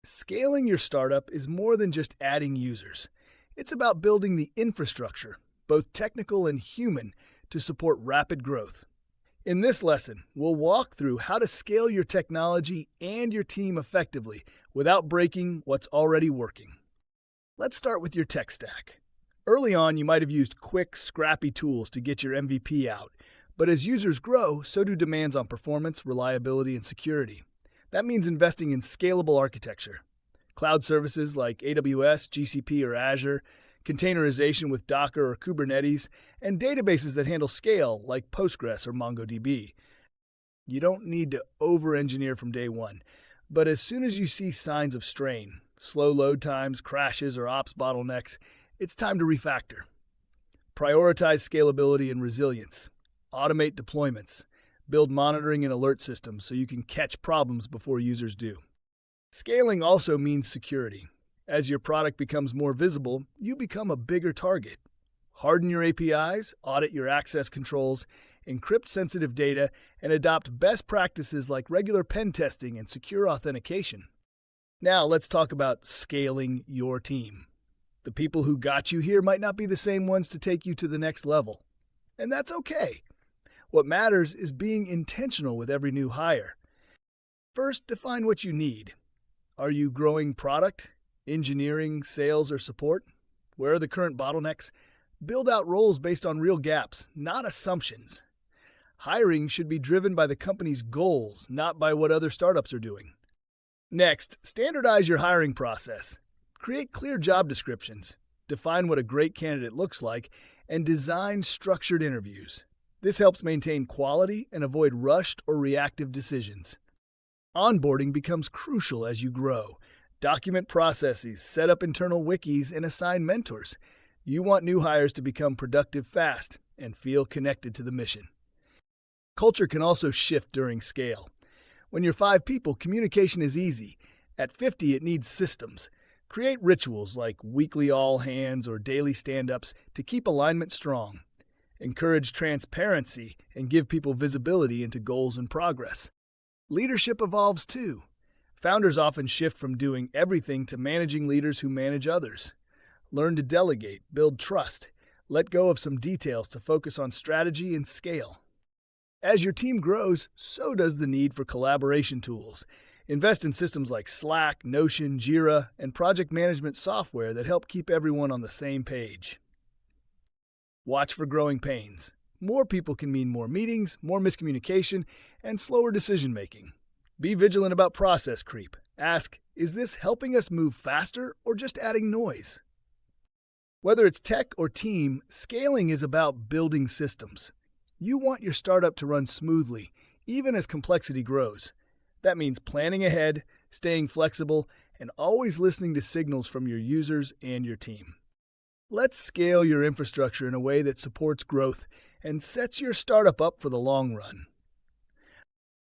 Scaling your startup is more than just adding users. It's about building the infrastructure, both technical and human, to support rapid growth. In this lesson, we'll walk through how to scale your technology and your team effectively without breaking what's already working. Let's start with your tech stack. Early on, you might have used quick, scrappy tools to get your MVP out, but as users grow, so do demands on performance, reliability, and security. That means investing in scalable architecture. Cloud services like AWS, GCP, or Azure, containerization with Docker or Kubernetes, and databases that handle scale like Postgres or MongoDB. You don't need to over-engineer from day one, but as soon as you see signs of strain, slow load times, crashes, or ops bottlenecks, it's time to refactor. Prioritize scalability and resilience. Automate deployments. Build monitoring and alert systems so you can catch problems before users do. Scaling also means security. As your product becomes more visible, you become a bigger target. Harden your APIs, audit your access controls, encrypt sensitive data, and adopt best practices like regular pen testing and secure authentication. Now let's talk about scaling your team. The people who got you here might not be the same ones to take you to the next level. And that's okay. What matters is being intentional with every new hire. First, define what you need. Are you growing product, engineering, sales, or support? Where are the current bottlenecks? Build out roles based on real gaps, not assumptions. Hiring should be driven by the company's goals, not by what other startups are doing. Next, standardize your hiring process. Create clear job descriptions, define what a great candidate looks like, and design structured interviews. This helps maintain quality and avoid rushed or reactive decisions. Onboarding becomes crucial as you grow. Document processes, set up internal wikis, and assign mentors. You want new hires to become productive fast and feel connected to the mission. Culture can also shift during scale. When you're 5 people, communication is easy. At 50, it needs systems. Create rituals like weekly all hands or daily stand-ups to keep alignment strong. Encourage transparency and give people visibility into goals and progress. Leadership evolves too. Founders often shift from doing everything to managing leaders who manage others. Learn to delegate, build trust, let go of some details to focus on strategy and scale. As your team grows, so does the need for collaboration tools. Invest in systems like Slack, Notion, Jira, and project management software that help keep everyone on the same page. Watch for growing pains. More people can mean more meetings, more miscommunication, and slower decision-making. Be vigilant about process creep. Ask, is this helping us move faster or just adding noise? Whether it's tech or team, scaling is about building systems. You want your startup to run smoothly, even as complexity grows. That means planning ahead, staying flexible, and always listening to signals from your users and your team. Let's scale your infrastructure in a way that supports growth and sets your startup up for the long run.